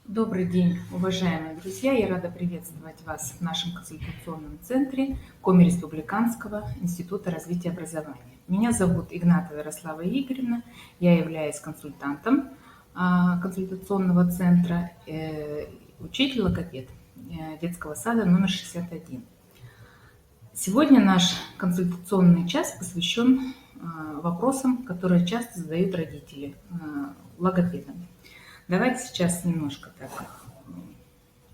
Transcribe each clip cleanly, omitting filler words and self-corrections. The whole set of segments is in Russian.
Добрый день, уважаемые друзья! Я рада приветствовать вас в нашем консультационном центре Коми Республиканского института развития образования. Меня зовут Игнатова Ярослава Игоревна, я являюсь консультантом консультационного центра, учитель-логопед детского сада номер 61. Сегодня наш консультационный час посвящен вопросам, которые часто задают родители логопедам. Давайте сейчас немножко так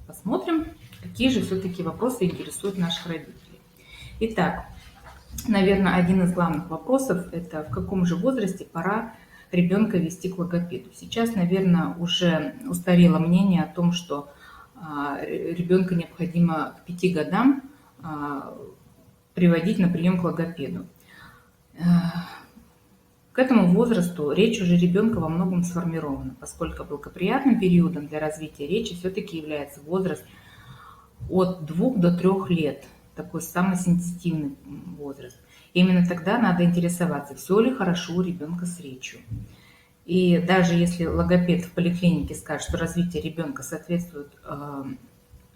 посмотрим, какие же все-таки вопросы интересуют наших родителей. Итак, наверное, один из главных вопросов – это в каком же возрасте пора ребенка вести к логопеду. Сейчас, наверное, уже устарело мнение о том, что ребенка необходимо к 5 годам приводить на прием к логопеду. К этому возрасту речь уже ребенка во многом сформирована, поскольку благоприятным периодом для развития речи все-таки является возраст от 2 до 3 лет, такой самый сенситивный возраст. Именно тогда надо интересоваться, все ли хорошо у ребенка с речью. И даже если логопед в поликлинике скажет, что развитие ребенка соответствует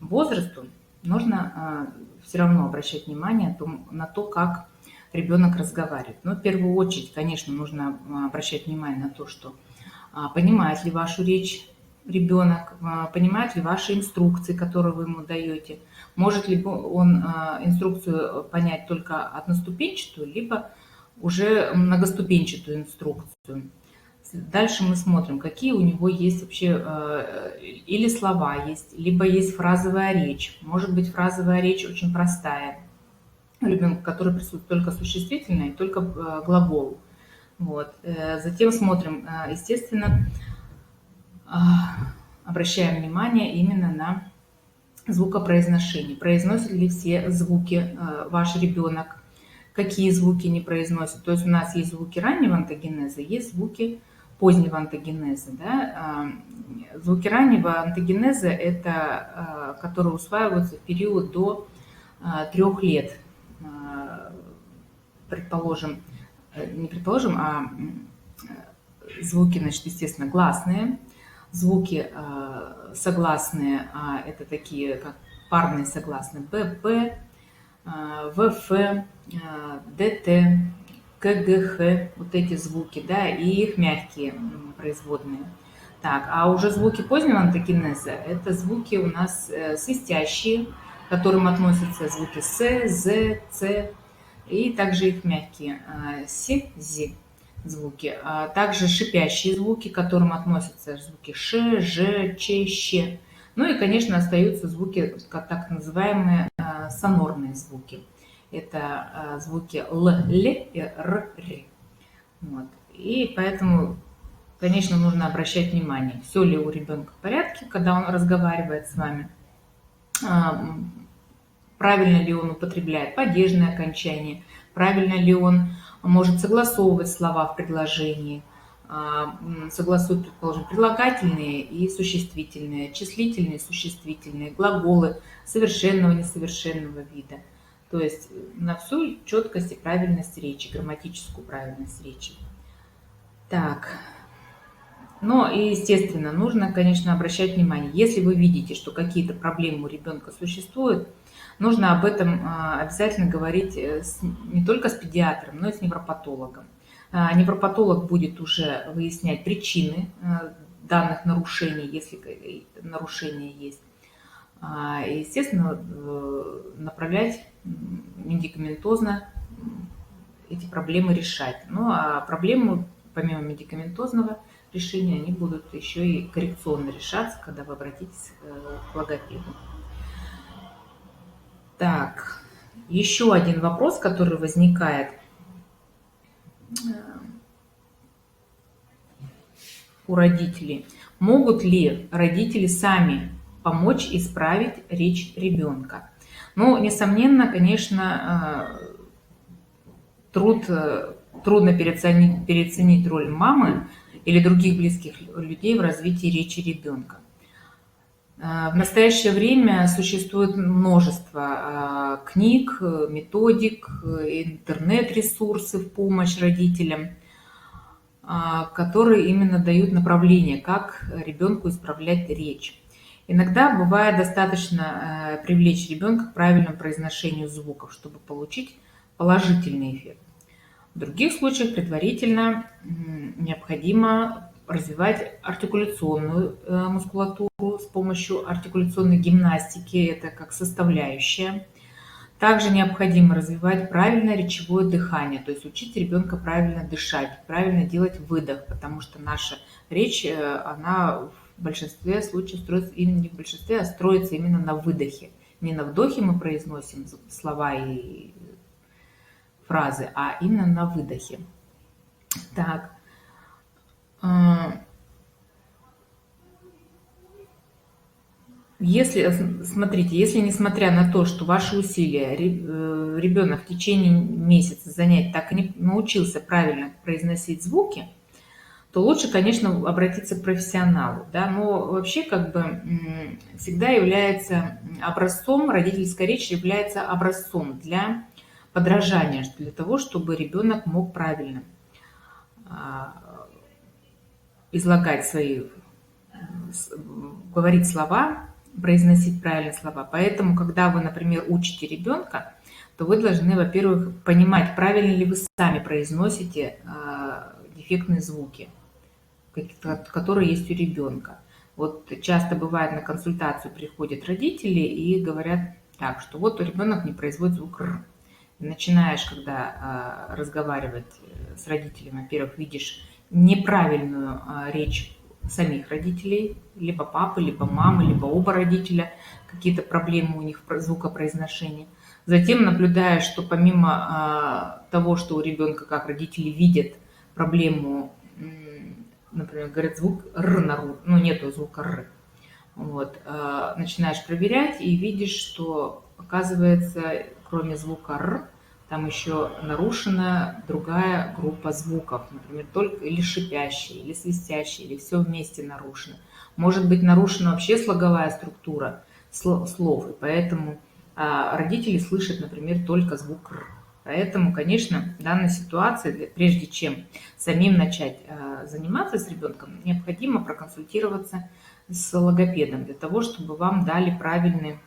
возрасту, нужно все равно обращать внимание на то, как ребенок разговаривает. Но в первую очередь, конечно, нужно обращать внимание на то, что понимает ли вашу речь ребенок, понимает ли ваши инструкции, которые вы ему даете, может ли он инструкцию понять только одноступенчатую, либо уже многоступенчатую инструкцию. Дальше мы смотрим, какие у него есть вообще или слова есть, либо есть фразовая речь. Может быть, фразовая речь очень простая, у ребенка, который присутствует только существительное и только глагол. Вот. Затем смотрим, естественно, обращаем внимание именно на звукопроизношение. Произносит ли все звуки ваш ребенок, какие звуки не произносит. То есть у нас есть звуки раннего антогенеза, есть звуки позднего антогенеза. Да? Звуки раннего антогенеза – это которые усваиваются в период до 3 лет. Предположим, не предположим, а звуки, значит, естественно, гласные, звуки согласные, это такие, как парные согласные, Б, П, В, Ф, Д, Т, К, Г, Х, вот эти звуки, да, и их мягкие производные. Так, а уже звуки позднего антогенеза, это звуки у нас свистящие, к которым относятся звуки С, З, Ц, и также их мягкие С, З звуки. А также шипящие звуки, к которым относятся звуки Ш, Ж, Ч, Щ. Ну и, конечно, остаются звуки, так называемые сонорные звуки. Это звуки Л, Л и Р, Р. Вот. И поэтому, конечно, нужно обращать внимание, все ли у ребенка в порядке, когда он разговаривает с вами. Правильно ли он употребляет падежные окончания, правильно ли он может согласовывать слова в предложении, согласует, предположим, прилагательные и существительные, числительные, существительные, глаголы совершенного, несовершенного вида. То есть на всю четкость и правильность речи, грамматическую правильность речи. Так. Но, и, естественно, нужно, конечно, обращать внимание, если вы видите, что какие-то проблемы у ребенка существуют, нужно об этом обязательно говорить не только с педиатром, но и с невропатологом. Невропатолог будет уже выяснять причины данных нарушений, если нарушения есть. И, естественно, направлять медикаментозно эти проблемы решать. Ну, а проблемы, помимо медикаментозного решения, они будут еще и коррекционно решаться, когда вы обратитесь к логопеду. Так, еще один вопрос, который возникает у родителей. Могут ли родители сами помочь исправить речь ребенка? Ну, несомненно, конечно, трудно переоценить роль мамы или других близких людей в развитии речи ребенка. В настоящее время существует множество книг, методик, интернет-ресурсы в помощь родителям, которые именно дают направление, как ребенку исправлять речь. Иногда бывает достаточно привлечь ребенка к правильному произношению звуков, чтобы получить положительный эффект. В других случаях предварительно необходимо развивать артикуляционную мускулатуру с помощью артикуляционной гимнастики, это как составляющая. Также необходимо развивать правильное речевое дыхание, то есть учить ребенка правильно дышать, правильно делать выдох, потому что наша речь, она в большинстве случаев строится, именно не в большинстве, а строится именно на выдохе. Не на вдохе мы произносим слова и фразы, а именно на выдохе. Так. Если, смотрите, если несмотря на то, что ваши усилия ребенок в течение месяца занятий так и не научился правильно произносить звуки, то лучше, конечно, обратиться к профессионалу, да, но вообще как бы всегда является образцом, родительская речь является образцом для подражания, для того, чтобы ребенок мог правильно излагать свои, говорить слова, произносить правильные слова. Поэтому, когда вы, например, учите ребенка, то вы должны, во-первых, понимать, правильно ли вы сами произносите дефектные звуки, которые есть у ребенка. Вот часто бывает, на консультацию приходят родители и говорят так, что вот ребенок не производит звук «р». Начинаешь, когда разговаривать с родителями, во-первых, видишь неправильную речь самих родителей, либо папы, либо мамы, либо оба родителя, какие-то проблемы у них в звукопроизношении. Затем наблюдаешь, что помимо того, что у ребенка, как родители видят проблему, например, говорят звук «р», ну нету звука «р», вот, начинаешь проверять и видишь, что, оказывается, кроме звука «р», там еще нарушена другая группа звуков, например, только или шипящие, или свистящие, или все вместе нарушено. Может быть нарушена вообще слоговая структура слов, и поэтому родители слышат, например, только звук «р». Поэтому, конечно, в данной ситуации, прежде чем самим начать заниматься с ребенком, необходимо проконсультироваться с логопедом для того, чтобы вам дали правильные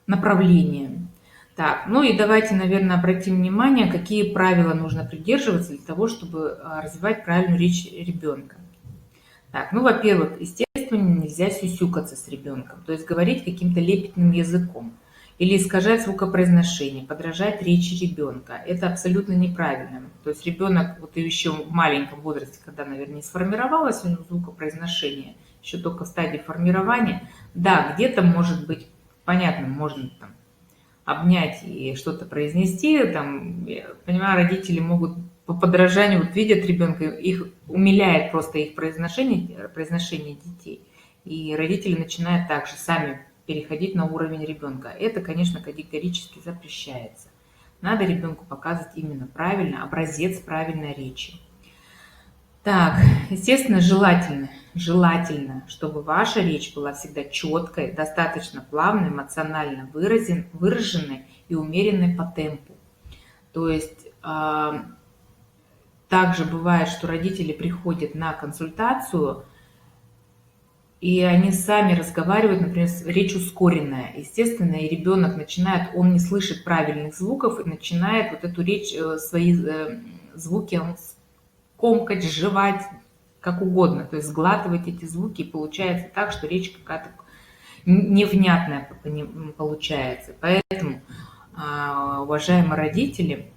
направления. Так, ну и давайте, наверное, обратим внимание, какие правила нужно придерживаться для того, чтобы развивать правильную речь ребенка. Так, ну, во-первых, естественно, нельзя сюсюкаться с ребенком, то есть говорить каким-то лепетным языком или искажать звукопроизношение, подражать речи ребенка. Это абсолютно неправильно. То есть ребенок вот еще в маленьком возрасте, когда, наверное, не сформировалось у него звукопроизношение, еще только в стадии формирования, да, где-то может быть, понятно, можно там обнять и что-то произнести, там, я понимаю, родители могут по подражанию, вот видят ребенка, их умиляет просто их произношение детей, и родители начинают также сами переходить на уровень ребенка. Это, конечно, категорически запрещается. Надо ребенку показывать именно правильно, образец правильной речи. Так, естественно, желательно, чтобы ваша речь была всегда четкой, достаточно плавной, эмоционально выраженной и умеренной по темпу. То есть также бывает, что родители приходят на консультацию, и они сами разговаривают, например, речь ускоренная. Естественно, и ребенок начинает, он не слышит правильных звуков, и начинает вот эту речь, свои звуки он комкать, жевать, как угодно, то есть сглатывать эти звуки, и получается так, что речь какая-то невнятная получается. Поэтому, уважаемые родители,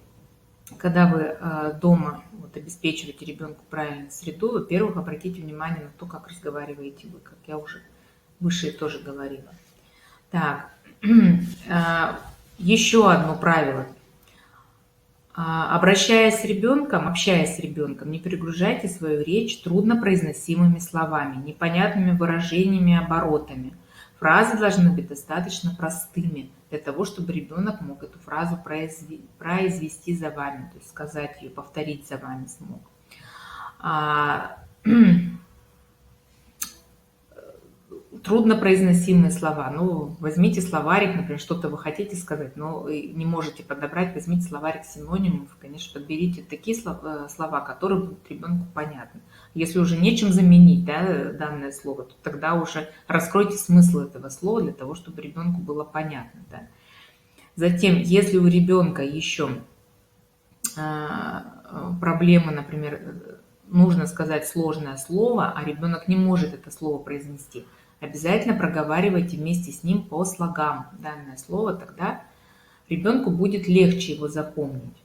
когда вы дома вот, обеспечиваете ребенку правильную среду, во-первых, обратите внимание на то, как разговариваете вы, как я уже выше тоже говорила. Так, еще одно правило. Общаясь с ребенком, не перегружайте свою речь труднопроизносимыми словами, непонятными выражениями, оборотами. Фразы должны быть достаточно простыми для того, чтобы ребенок мог эту фразу произвести за вами, то есть сказать ее, повторить за вами смог. труднопроизносимые слова. Ну, возьмите словарик, например, что-то вы хотите сказать, но не можете подобрать, возьмите словарик синонимов, конечно, подберите такие слова, которые будут ребенку понятны. Если уже нечем заменить, да, данное слово, то тогда уже раскройте смысл этого слова для того, чтобы ребенку было понятно. Да. Затем, если у ребенка еще проблемы, например, нужно сказать сложное слово, а ребенок не может это слово произнести, обязательно проговаривайте вместе с ним по слогам данное слово, тогда ребенку будет легче его запомнить.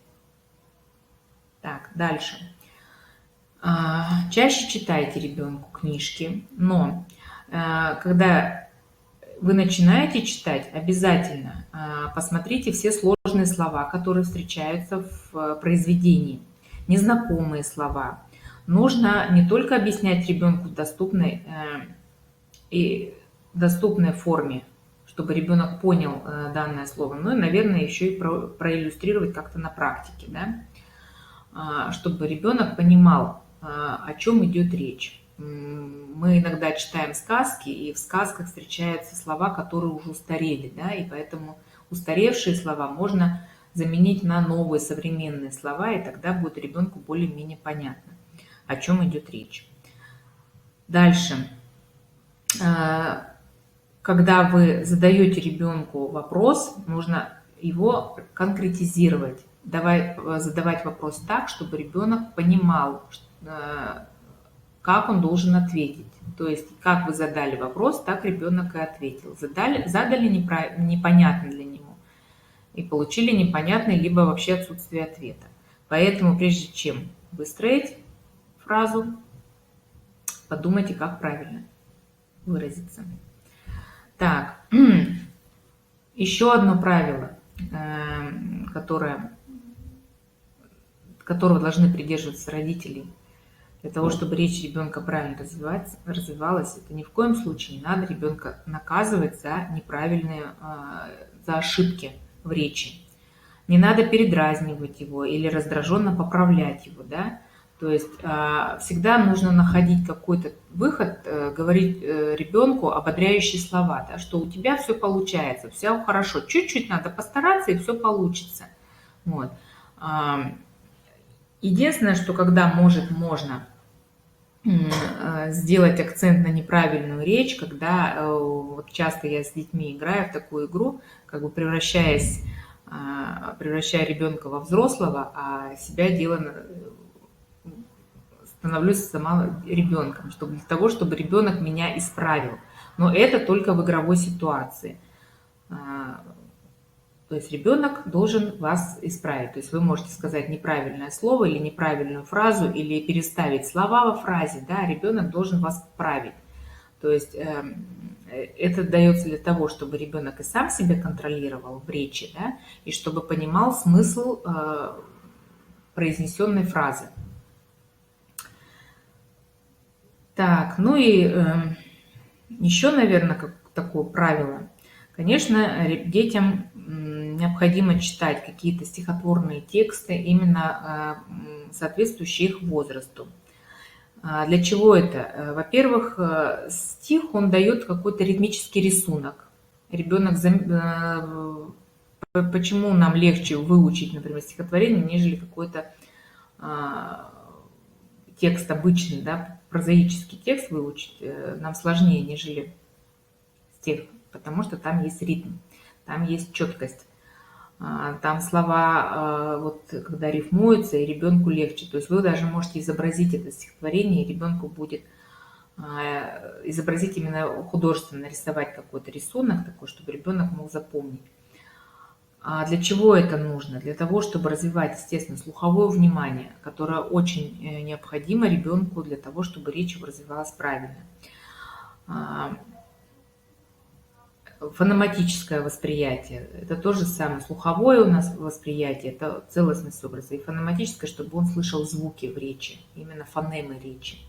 Так, дальше. Чаще читайте ребенку книжки, но когда вы начинаете читать, обязательно посмотрите все сложные слова, которые встречаются в произведении, незнакомые слова. Нужно не только объяснять ребенку в доступной форме, чтобы ребенок понял данное слово, но и, наверное, еще и проиллюстрировать как-то на практике, да? Чтобы ребенок понимал, о чем идет речь. Мы иногда читаем сказки, и в сказках встречаются слова, которые уже устарели, да, и поэтому устаревшие слова можно заменить на новые современные слова, и тогда будет ребенку более-менее понятно, о чем идет речь. Дальше. Когда вы задаете ребенку вопрос, нужно его конкретизировать, задавать вопрос так, чтобы ребенок понимал, как он должен ответить. То есть, как вы задали вопрос, так ребенок и ответил. Задали непонятно для него и получили непонятное, либо вообще отсутствие ответа. Поэтому, прежде чем выстроить фразу, подумайте, как правильно выразиться. Так, еще одно правило, которого должны придерживаться родители, для того, чтобы речь ребенка правильно развивалась, это ни в коем случае не надо ребенка наказывать за за ошибки в речи. Не надо передразнивать его или раздраженно поправлять его, да. То есть всегда нужно находить какой-то выход, говорить ребенку ободряющие слова, да, что у тебя все получается, все хорошо, чуть-чуть надо постараться, и все получится. Вот. Единственное, что когда можно сделать акцент на неправильную речь, когда вот часто я с детьми играю в такую игру, как бы превращая ребенка во взрослого, а себя становлюсь сама ребенком, для того, чтобы ребенок меня исправил. Но это только в игровой ситуации. То есть ребенок должен вас исправить. То есть вы можете сказать неправильное слово или неправильную фразу, или переставить слова во фразе, да, ребенок должен вас править. То есть это дается для того, чтобы ребенок и сам себя контролировал в речи, да, и чтобы понимал смысл произнесенной фразы. Так, ну и еще, наверное, как такое правило, конечно, детям необходимо читать какие-то стихотворные тексты, именно соответствующие их возрасту. Для чего это? Во-первых, стих, он дает какой-то ритмический рисунок. Ребенок, почему нам легче выучить, например, стихотворение, нежели какой-то текст обычный, да, прозаический текст выучить нам сложнее, нежели стих, потому что там есть ритм, там есть четкость. Там слова, вот когда рифмуются, и ребенку легче. То есть вы даже можете изобразить это стихотворение, и ребенку будет изобразить именно художественно, нарисовать какой-то рисунок такой, чтобы ребенок мог запомнить. А для чего это нужно? Для того, чтобы развивать, естественно, слуховое внимание, которое очень необходимо ребенку для того, чтобы речь его развивалась правильно. Фонематическое восприятие – это то же самое. Слуховое у нас восприятие – это целостность образа. И фонематическое, чтобы он слышал звуки в речи, именно фонемы речи.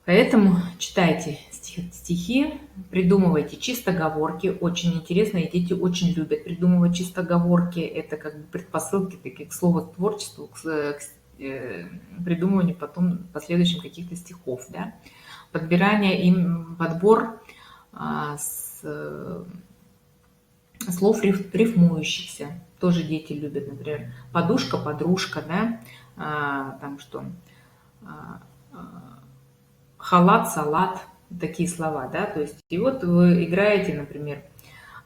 Поэтому читайте стихи, придумывайте чистоговорки. Очень интересно, и дети очень любят придумывать чистоговорки. Это как бы предпосылки такие к словотворчеству, к придумыванию потом последующим каких-то стихов. Да? Подбор слов рифмующихся. Тоже дети любят, например, подушка, подружка, да, там что, а, а, халат, салат, такие слова, да, то есть, и вот вы играете, например,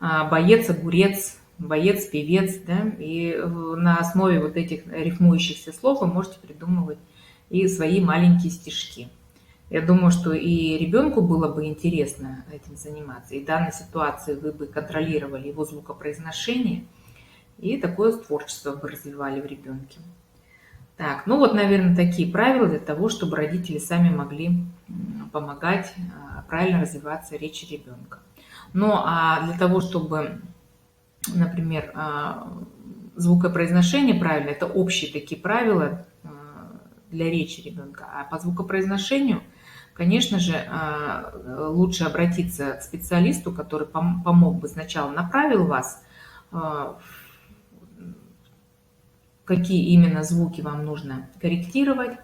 боец, огурец, боец, певец, да, и на основе вот этих рифмующихся слов вы можете придумывать и свои маленькие стишки. Я думаю, что и ребенку было бы интересно этим заниматься, и в данной ситуации вы бы контролировали его звукопроизношение, и такое творчество бы развивали в ребенке. Так, ну вот, наверное, такие правила для того, чтобы родители сами могли помогать правильно развиваться речи ребенка. Ну а для того, чтобы, например, звукопроизношение правильно, это общие такие правила для речи ребенка, а по звукопроизношению, конечно же, лучше обратиться к специалисту, который помог бы сначала, направил вас, какие именно звуки вам нужно корректировать,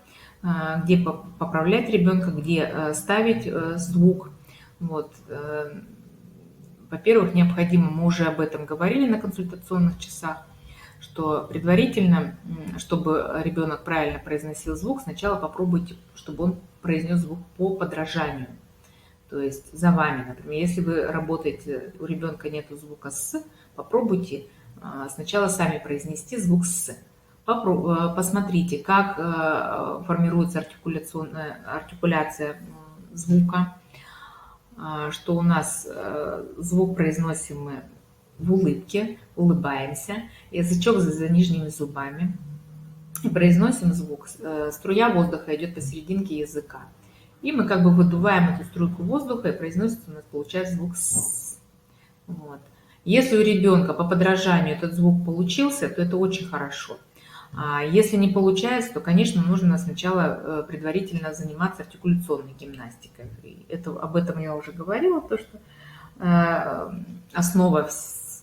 где поправлять ребенка, где ставить звук. Вот. Во-первых, необходимо, мы уже об этом говорили на консультационных часах, что предварительно, чтобы ребенок правильно произносил звук, сначала попробуйте, чтобы он произнес звук по подражанию. То есть за вами, например, если вы работаете, у ребенка нет звука «с», попробуйте сначала сами произнести звук «с». Посмотрите, как формируется артикуляция звука, что у нас звук произносим мы в улыбке, улыбаемся, язычок за нижними зубами, и произносим звук. Струя воздуха идет посерединке языка. И мы как бы выдуваем эту струйку воздуха, и произносится у нас, получается, звук «с». Вот. Если у ребенка по подражанию этот звук получился, то это очень хорошо. А если не получается, то, конечно, нужно сначала предварительно заниматься артикуляционной гимнастикой. Об этом я уже говорила, то что основа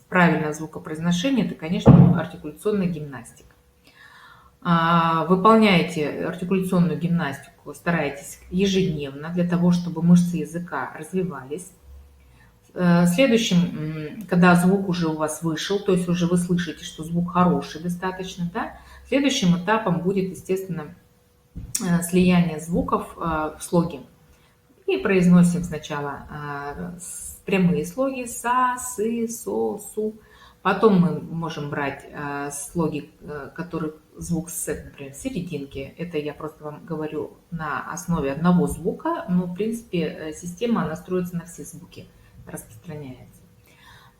правильного звукопроизношения – это, конечно, артикуляционная гимнастика. Выполняете артикуляционную гимнастику, старайтесь ежедневно для того, чтобы мышцы языка развивались. Следующим, когда звук уже у вас вышел, то есть уже вы слышите, что звук хороший достаточно, да, следующим этапом будет, естественно, слияние звуков в слоги. И произносим сначала прямые слоги са, сы, со, су. Потом мы можем брать слоги, которые звук с, например, в серединке. Это я просто вам говорю на основе одного звука, но, в принципе, система настроится на все звуки, распространяется.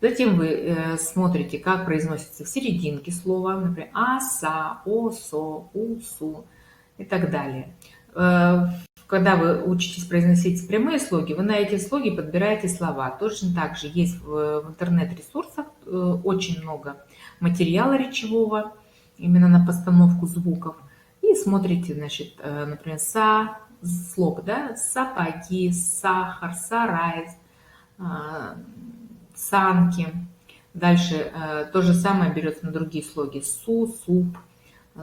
Затем вы смотрите, как произносится в серединке слова, например, а, са, о, со, у, су и так далее. Когда вы учитесь произносить прямые слоги, вы на эти слоги подбираете слова. Точно так же есть в интернет-ресурсах очень много материала речевого, именно на постановку звуков. И смотрите, значит, например, са, слог, да, сапоги, сахар, сарай, санки. Дальше то же самое берется на другие слоги. Су, суп,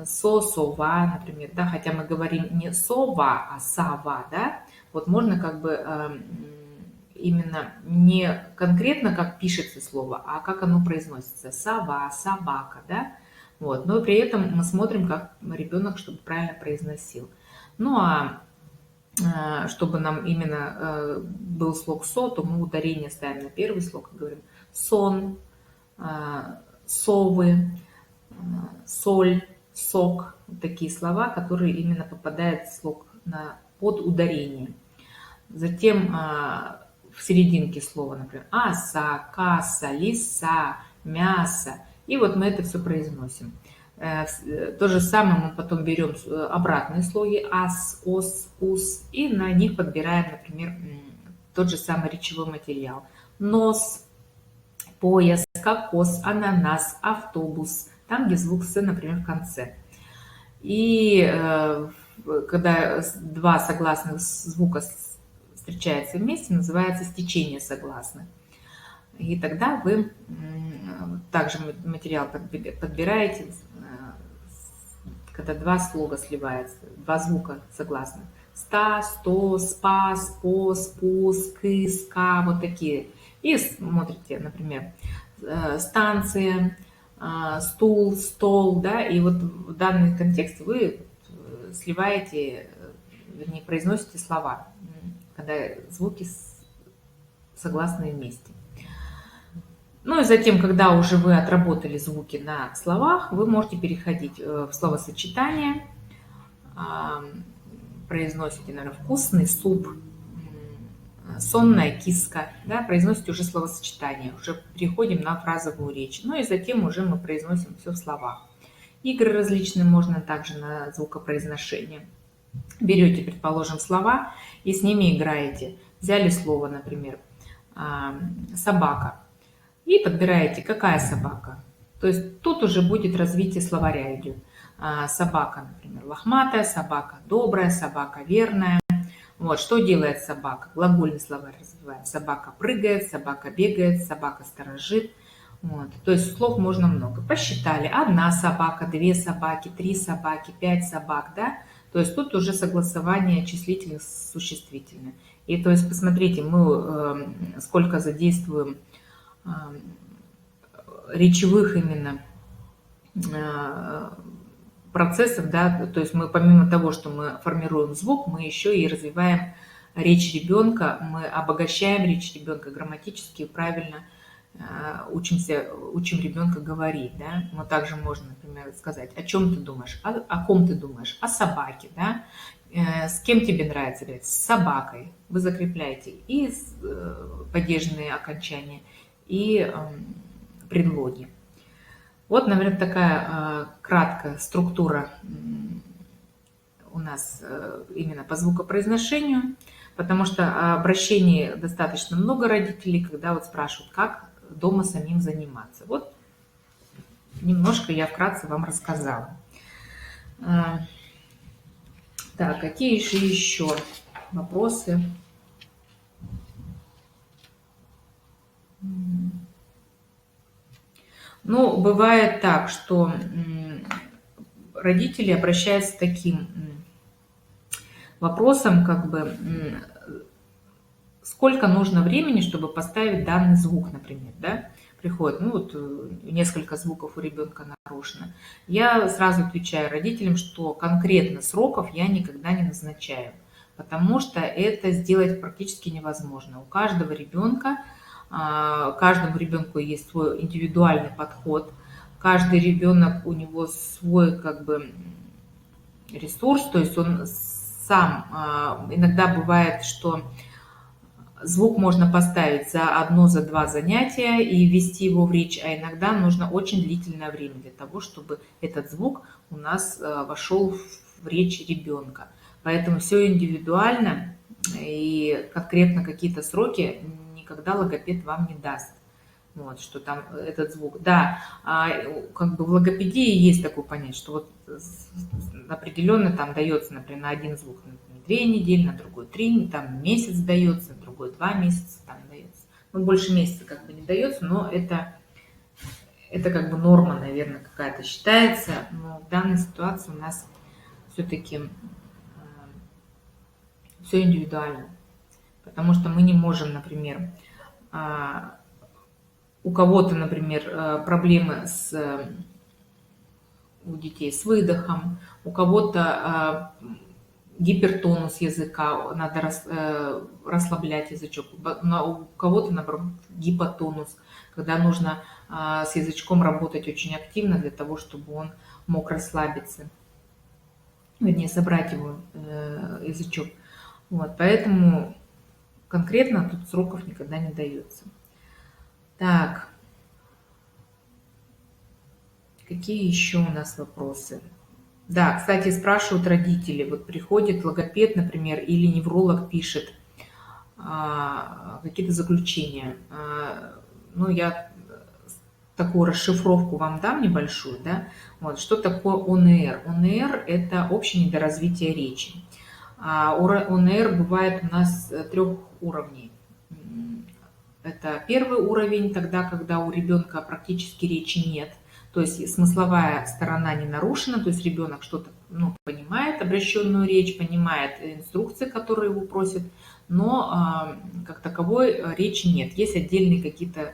со, сова, например, да, хотя мы говорим не сова, а сава, да, вот можно как бы именно не конкретно как пишется слово, а как оно произносится. Сова, собака, да, вот, но при этом мы смотрим, как ребенок, чтобы правильно произносил. Ну, а чтобы нам именно был слог со, то мы ударение ставим на первый слог и говорим сон, совы, соль, сок. Такие слова, которые именно попадают в слог под ударение. Затем в серединке слова, например, аса, каса, лиса, мясо. И вот мы это все произносим. То же самое мы потом берем обратные слоги ас, ос, ус и на них подбираем, например, тот же самый речевой материал. Нос, пояс, кокос, ананас, автобус. Там, где звук «с», например, в конце. И когда два согласных звука встречаются вместе, называется стечение согласных. И тогда вы также материал подбираете, когда два слога сливаются, два звука согласных. ста, сто, спа, спо, спу, ски, ска, вот такие. И смотрите, например, станция, стул, стол, да, и вот в данном контексте вы сливаете, вернее, произносите слова, когда звуки согласные вместе. Ну и затем, когда уже вы отработали звуки на словах, вы можете переходить в словосочетание, произносите, наверное, вкусный суп, сонная киска, да, произносите уже словосочетание, уже переходим на фразовую речь. Ну и затем уже мы произносим все в словах. Игры различные можно также на звукопроизношение. Берете, предположим, слова и с ними играете. Взяли слово, например, собака, и подбираете, какая собака. То есть тут уже будет развитие словаря идет. Собака, например, лохматая, собака добрая, собака верная. Вот, что делает собака? Глагольный словарь развиваем. Собака прыгает, собака бегает, собака сторожит. Вот. То есть слов можно много. Посчитали. Одна собака, две собаки, три собаки, пять собак. Да? То есть тут уже согласование числительных с существительным. И то есть посмотрите, мы сколько задействуем речевых именно процессов, да, то есть мы помимо того, что мы формируем звук, мы еще и развиваем речь ребенка, мы обогащаем речь ребенка грамматически, правильно учим ребенка говорить, да. Мы также можем, например, сказать, о чем ты думаешь, о ком ты думаешь, о собаке, да, с кем тебе нравится говорить, с собакой. Вы закрепляете и падежные окончания, и предлоги. Вот, наверное, такая краткая структура у нас именно по звукопроизношению, потому что обращений достаточно много родителей, когда вот спрашивают, как дома самим заниматься. Вот немножко я вкратце вам рассказала. Так, какие же еще вопросы? Ну, бывает так, что родители обращаются с таким вопросом, как бы, сколько нужно времени, чтобы поставить данный звук, например, да? Приходит, ну вот несколько звуков у ребенка нарушено. Я сразу отвечаю родителям, что конкретно сроков я никогда не назначаю, потому что это сделать практически невозможно. У каждого ребенка, каждому ребенку есть свой индивидуальный подход, каждый ребенок, у него свой как бы ресурс, то есть он сам, иногда бывает, что звук можно поставить за одно, за два занятия и ввести его в речь, а иногда нужно очень длительное время для того, чтобы этот звук у нас вошел в речь ребенка. Поэтому все индивидуально, и конкретно какие-то сроки никогда логопед вам не даст. Вот, что там этот звук. Да, как бы в логопедии есть такое понятие, что вот определенно там дается, например, на один звук 2 недели, на другой 3, там месяц дается, на другой 2 месяца там дается. Ну, больше месяца как бы не дается, но это как бы норма, наверное, какая-то считается. Но в данной ситуации у нас все-таки все индивидуально. Потому что мы не можем, например, у кого-то, например, проблемы у детей с выдохом, у кого-то гипертонус языка, надо расслаблять язычок, у кого-то, наоборот, гипотонус, когда нужно с язычком работать очень активно для того, чтобы он мог расслабиться, вернее, собрать его язычок. Вот, поэтому конкретно тут сроков никогда не дается. Так, какие еще у нас вопросы? Да, кстати, спрашивают родители, вот приходит логопед, например, или невролог пишет какие-то заключения. Ну, я такую расшифровку вам дам небольшую, да. Вот, что такое ОНР? ОНР – это общее недоразвитие речи. ОНР бывает у нас 3 уровней. Это первый уровень, тогда, когда у ребенка практически речи нет. То есть смысловая сторона не нарушена, то есть ребенок что-то понимает, обращенную речь, понимает инструкции, которые его просят, но как таковой речи нет. Есть отдельные какие-то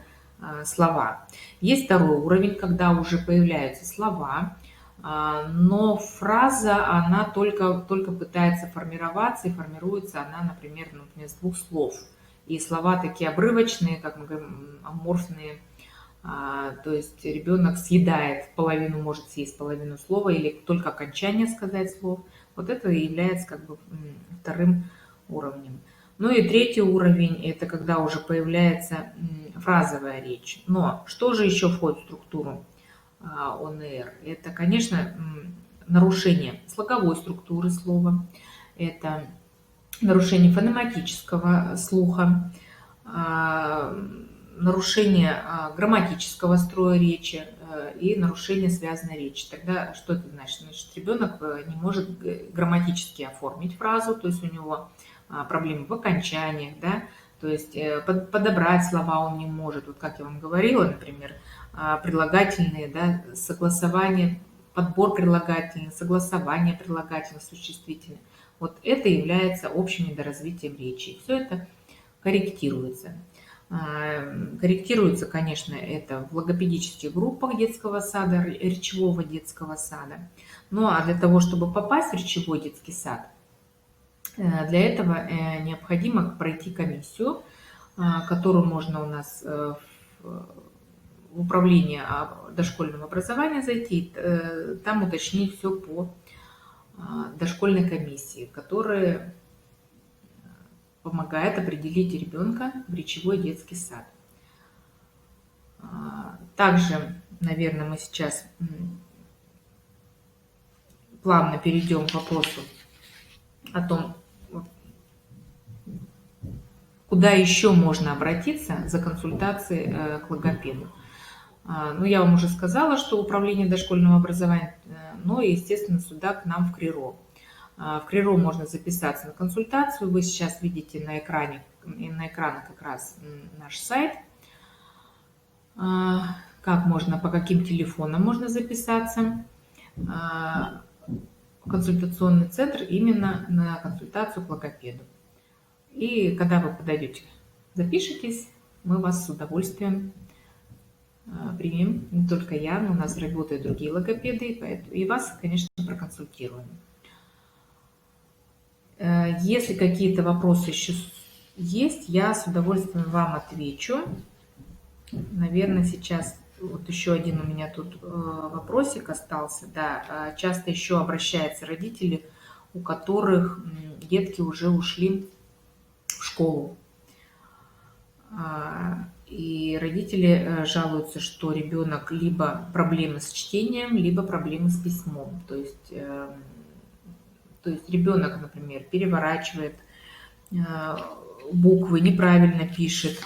слова. Есть второй уровень, когда уже появляются слова, но фраза, она только пытается формироваться, и формируется она, например, с двух слов. И слова такие обрывочные, как мы говорим, аморфные, то есть ребенок съедает половину, может съесть половину слова или только окончание сказать слов. Вот это и является как бы вторым уровнем. Ну и третий уровень – это когда уже появляется фразовая речь. Но что же еще входит в структуру ОНР? Это, конечно, нарушение слоговой структуры слова, это нарушение фонематического слуха, нарушение грамматического строя речи и нарушение связанной речи. Тогда что это значит? Значит, ребенок не может грамматически оформить фразу, то есть у него проблемы в окончаниях, да, то есть подобрать слова он не может. Вот как я вам говорила, например, прилагательные, да, согласование, подбор прилагательных, согласование прилагательных, существительных. Вот это является общим недоразвитием речи. Все это корректируется. Корректируется, конечно, это в логопедических группах детского сада, речевого детского сада. Ну а для того, чтобы попасть в речевой детский сад, для этого необходимо пройти комиссию, которую можно у нас в управление дошкольного образования зайти, там уточнить все по дошкольной комиссии, которая помогает определить ребенка в речевой детский сад. Также, наверное, мы сейчас плавно перейдем к вопросу о том, куда еще можно обратиться за консультацией к логопеду. Ну, я вам уже сказала, что управление дошкольного образования, но, естественно, сюда к нам в КРИРО. В КРИРО можно записаться на консультацию. Вы сейчас видите на экране, как раз наш сайт. Как можно, по каким телефонам можно записаться в консультационный центр именно на консультацию к логопеду. И когда вы подойдете, запишитесь, мы вас с удовольствием примем. Не только я, но у нас работают другие логопеды, и вас, конечно, проконсультируем. Если какие-то вопросы еще есть, я с удовольствием вам отвечу. Наверное, сейчас вот еще один у меня тут вопросик остался. Да, часто еще обращаются родители, у которых детки уже ушли в школу. И родители жалуются, что ребенок либо проблемы с чтением, либо проблемы с письмом. То есть ребенок, например, переворачивает буквы, неправильно пишет,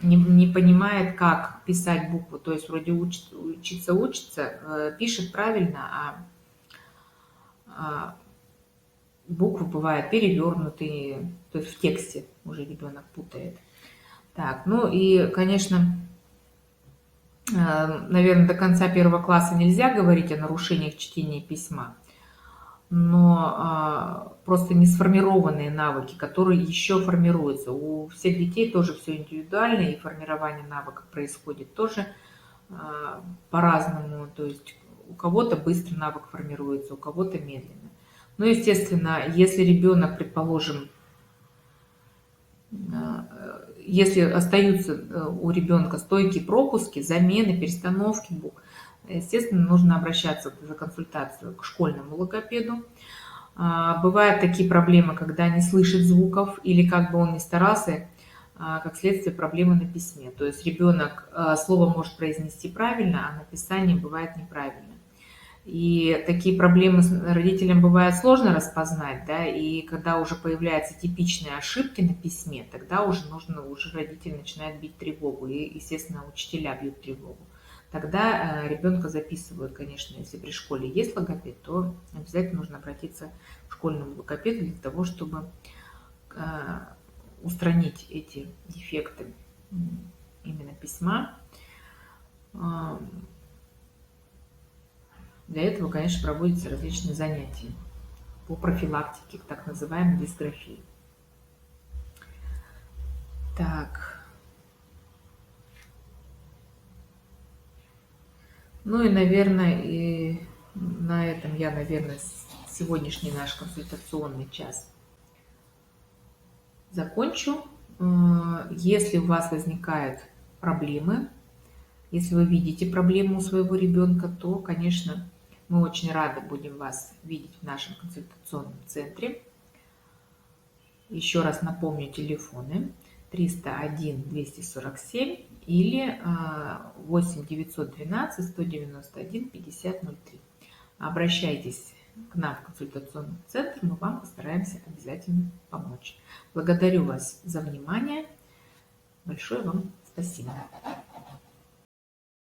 не понимает, как писать буквы. То есть вроде учится, пишет правильно, а буквы бывают перевернутые, то есть в тексте уже ребенок путает. Так, ну и, конечно, наверное, до конца 1 класса нельзя говорить о нарушениях чтения письма, но просто не сформированные навыки, которые еще формируются. У всех детей тоже все индивидуально, и формирование навыков происходит тоже по-разному. То есть у кого-то быстро навык формируется, у кого-то медленно. Ну, естественно, если ребенок, предположим, если остаются у ребенка стойкие пропуски, замены, перестановки букв, естественно, нужно обращаться за консультацию к школьному логопеду. Бывают такие проблемы, когда не слышит звуков, или как бы он ни старался, как следствие проблемы на письме. То есть ребенок слово может произнести правильно, а написание бывает неправильно. И такие проблемы родителям бывает сложно распознать, да, и когда уже появляются типичные ошибки на письме, тогда уже родитель начинает бить тревогу, и, естественно, учителя бьют тревогу. Тогда ребенка записывают, конечно, если при школе есть логопед, то обязательно нужно обратиться к школьному логопеду для того, чтобы устранить эти дефекты именно письма. Для этого, конечно, проводятся различные занятия по профилактике так называемой дисграфии. Так, ну и, наверное, и на этом я, наверное, сегодняшний наш консультационный час закончу. Если у вас возникают проблемы, если вы видите проблему у своего ребенка, то, конечно, мы очень рады будем вас видеть в нашем консультационном центре. Еще раз напомню телефоны 301 247 или 8 912 191 5003. Обращайтесь к нам в консультационный центр, мы вам постараемся обязательно помочь. Благодарю вас за внимание. Большое вам спасибо.